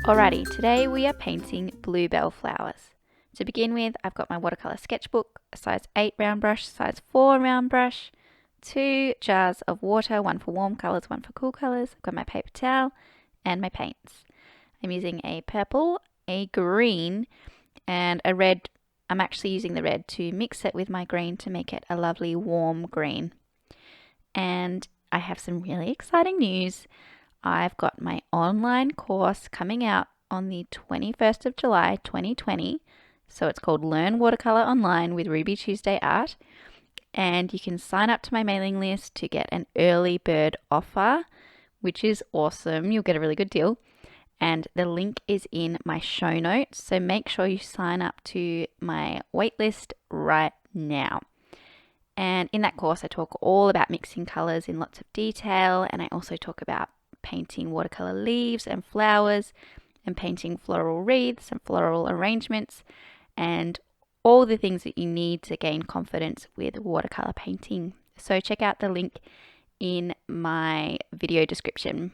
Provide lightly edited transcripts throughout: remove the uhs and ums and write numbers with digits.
Alrighty, today we are painting Bluebell flowers. To begin with, I've got my watercolour sketchbook, a size 8 round brush, size 4 round brush, 2 jars of water, one for warm colours, one for cool colours. I've got my paper towel and my paints. I'm using a purple, a green and a red. I'm actually using the red to mix it with my green to make it a lovely warm green. And I have some really exciting news. I've got my online course coming out on the 21st of July 2020. So it's called Learn Watercolour Online with Ruby Tuesday Art. And you can sign up to my mailing list to get an early bird offer, which is awesome. You'll get a really good deal. And the link is in my show notes. So make sure you sign up to my waitlist right now. And in that course, I talk all about mixing colours in lots of detail. And I also talk about painting watercolour leaves and flowers and painting floral wreaths and floral arrangements and all the things that you need to gain confidence with watercolour painting. So check out the link in my video description.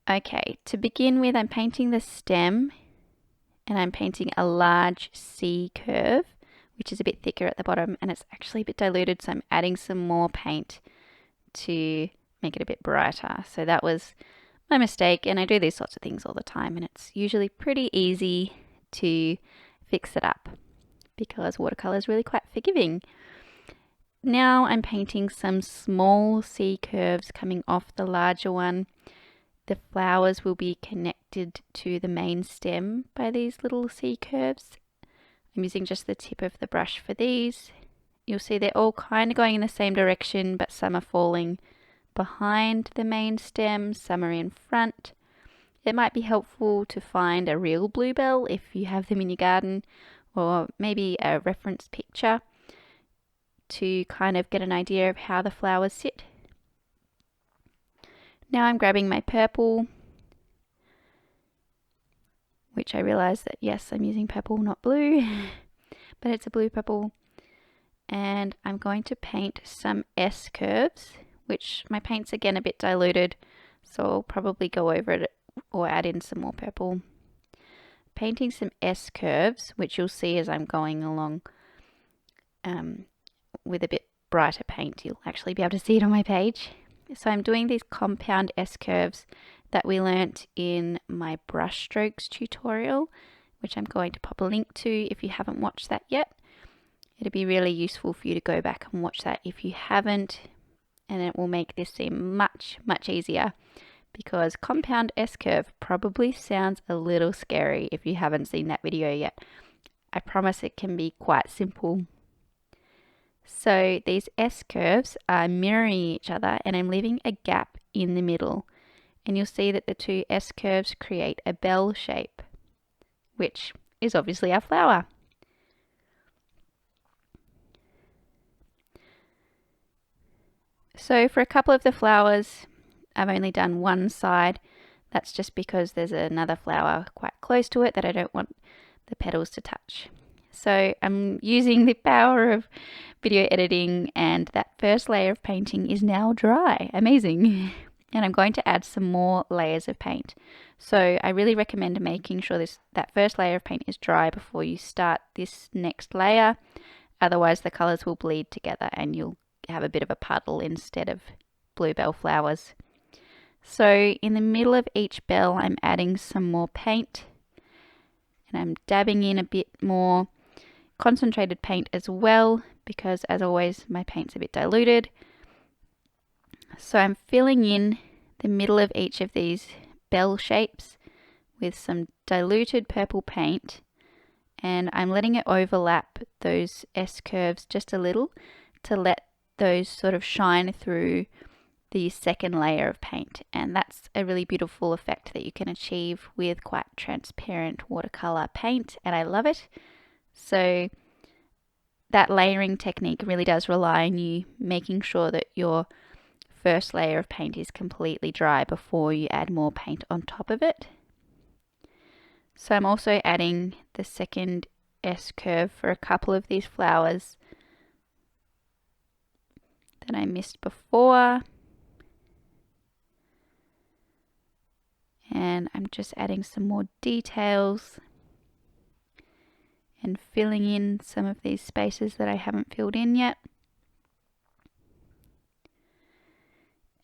Okay, to begin with, I'm painting the stem and I'm painting a large C curve, which is a bit thicker at the bottom and it's actually a bit diluted, so I'm adding some more paint to make it a bit brighter. So that was my mistake, and I do these sorts of things all the time and it's usually pretty easy to fix it up because watercolor is really quite forgiving. Now I'm painting some small C curves coming off the larger one. The flowers will be connected to the main stem by these little C curves. I'm using just the tip of the brush for these. You'll see they're all kind of going in the same direction, but some are falling behind the main stem, some are in front. It might be helpful to find a real bluebell if you have them in your garden, or maybe a reference picture to kind of get an idea of how the flowers sit. Now I'm grabbing my purple, which I realize that yes, I'm using purple, not blue, but it's a blue purple. And I'm going to paint some S curves, which my paint's again a bit diluted, so I'll probably go over it or add in some more purple. Painting some S curves, which you'll see as I'm going along with a bit brighter paint. You'll actually be able to see it on my page. So I'm doing these compound S curves that we learnt in my brush strokes tutorial, which I'm going to pop a link to if you haven't watched that yet. It'd be really useful for you to go back and watch that if you haven't, and it will make this seem much, much easier because compound S-curve probably sounds a little scary if you haven't seen that video yet. I promise it can be quite simple. So these S-curves are mirroring each other and I'm leaving a gap in the middle. And you'll see that the two S-curves create a bell shape, which is obviously our flower. So for a couple of the flowers, I've only done one side. That's just because there's another flower quite close to it that I don't want the petals to touch. So I'm using the power of video editing and that first layer of painting is now dry. Amazing. And I'm going to add some more layers of paint. So I really recommend making sure that first layer of paint is dry before you start this next layer. Otherwise the colors will bleed together and you'll have a bit of a puddle instead of bluebell flowers. So in the middle of each bell I'm adding some more paint and I'm dabbing in a bit more concentrated paint as well because as always my paint's a bit diluted. So I'm filling in the middle of each of these bell shapes with some diluted purple paint and I'm letting it overlap those S curves just a little to let those sort of shine through the second layer of paint, and that's a really beautiful effect that you can achieve with quite transparent watercolor paint, and I love it. So that layering technique really does rely on you making sure that your first layer of paint is completely dry before you add more paint on top of it. So I'm also adding the second S curve for a couple of these flowers that I missed before. And I'm just adding some more details and filling in some of these spaces that I haven't filled in yet.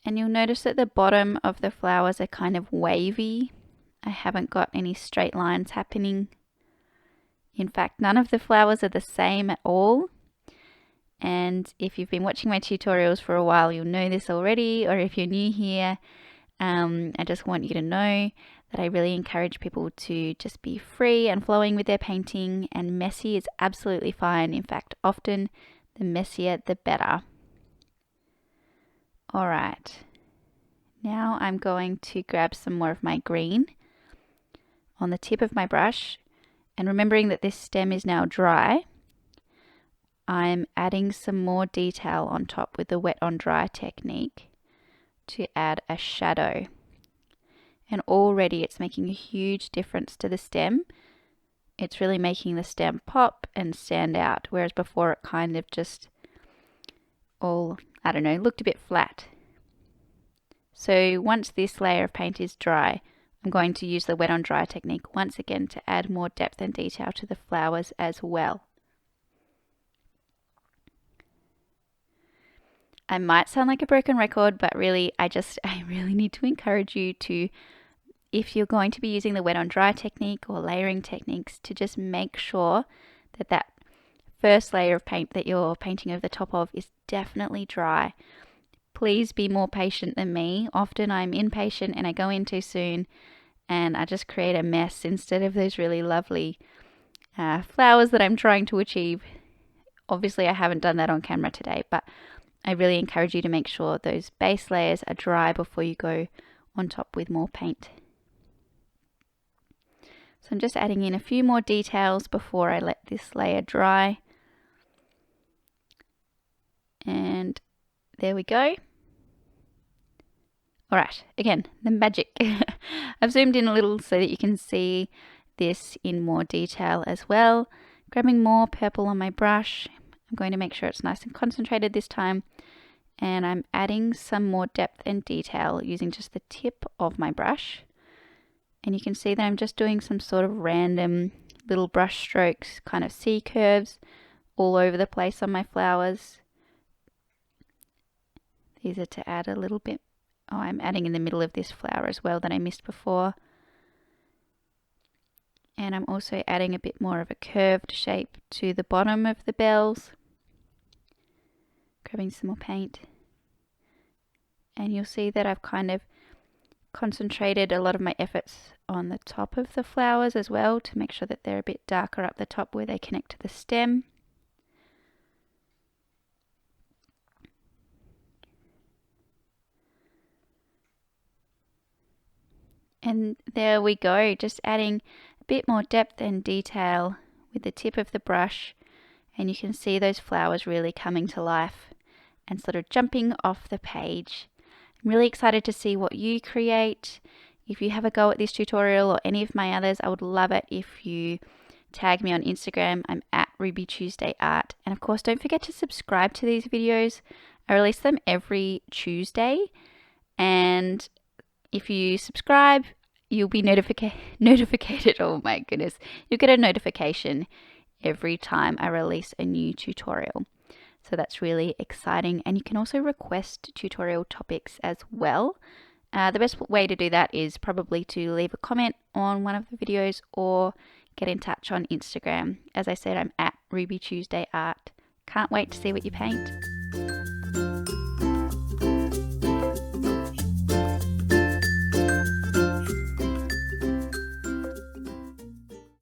And you'll notice that the bottom of the flowers are kind of wavy. I haven't got any straight lines happening. In fact, none of the flowers are the same at all. And if you've been watching my tutorials for a while, you'll know this already, or if you're new here, I just want you to know that I really encourage people to just be free and flowing with their painting, and messy is absolutely fine. In fact, often the messier the better. Alright, now I'm going to grab some more of my green on the tip of my brush, and remembering that this stem is now dry, I'm adding some more detail on top with the wet on dry technique to add a shadow. And already it's making a huge difference to the stem. It's really making the stem pop and stand out, whereas before it kind of just all, I don't know, looked a bit flat. So once this layer of paint is dry, I'm going to use the wet on dry technique once again to add more depth and detail to the flowers as well. I might sound like a broken record, but really I really need to encourage you to, if you're going to be using the wet on dry technique or layering techniques, to just make sure that that first layer of paint that you're painting over the top of is definitely dry. Please be more patient than me. Often I'm impatient and I go in too soon and I just create a mess instead of those really lovely flowers that I'm trying to achieve. Obviously I haven't done that on camera today, but I really encourage you to make sure those base layers are dry before you go on top with more paint. So I'm just adding in a few more details before I let this layer dry. And there we go. Alright, again, the magic. I've zoomed in a little so that you can see this in more detail as well. Grabbing more purple on my brush. I'm going to make sure it's nice and concentrated this time. And I'm adding some more depth and detail using just the tip of my brush. And you can see that I'm just doing some sort of random little brush strokes, kind of C curves all over the place on my flowers. These are to add a little bit. Oh, I'm adding in the middle of this flower as well that I missed before. And I'm also adding a bit more of a curved shape to the bottom of the bells. Grabbing some more paint. And you'll see that I've kind of concentrated a lot of my efforts on the top of the flowers as well to make sure that they're a bit darker up the top where they connect to the stem. And there we go, just adding a bit more depth and detail with the tip of the brush, and you can see those flowers really coming to life and sort of jumping off the page. I'm really excited to see what you create. If you have a go at this tutorial or any of my others, I would love it if you tag me on Instagram. I'm at RubyTuesdayArt. And of course, don't forget to subscribe to these videos. I release them every Tuesday. And if you subscribe, you'll be notificated. Oh my goodness. You'll get a notification every time I release a new tutorial. So that's really exciting. And you can also request tutorial topics as well. The best way to do that is probably to leave a comment on one of the videos or get in touch on Instagram. As I said, I'm at RubyTuesdayArt. Can't wait to see what you paint.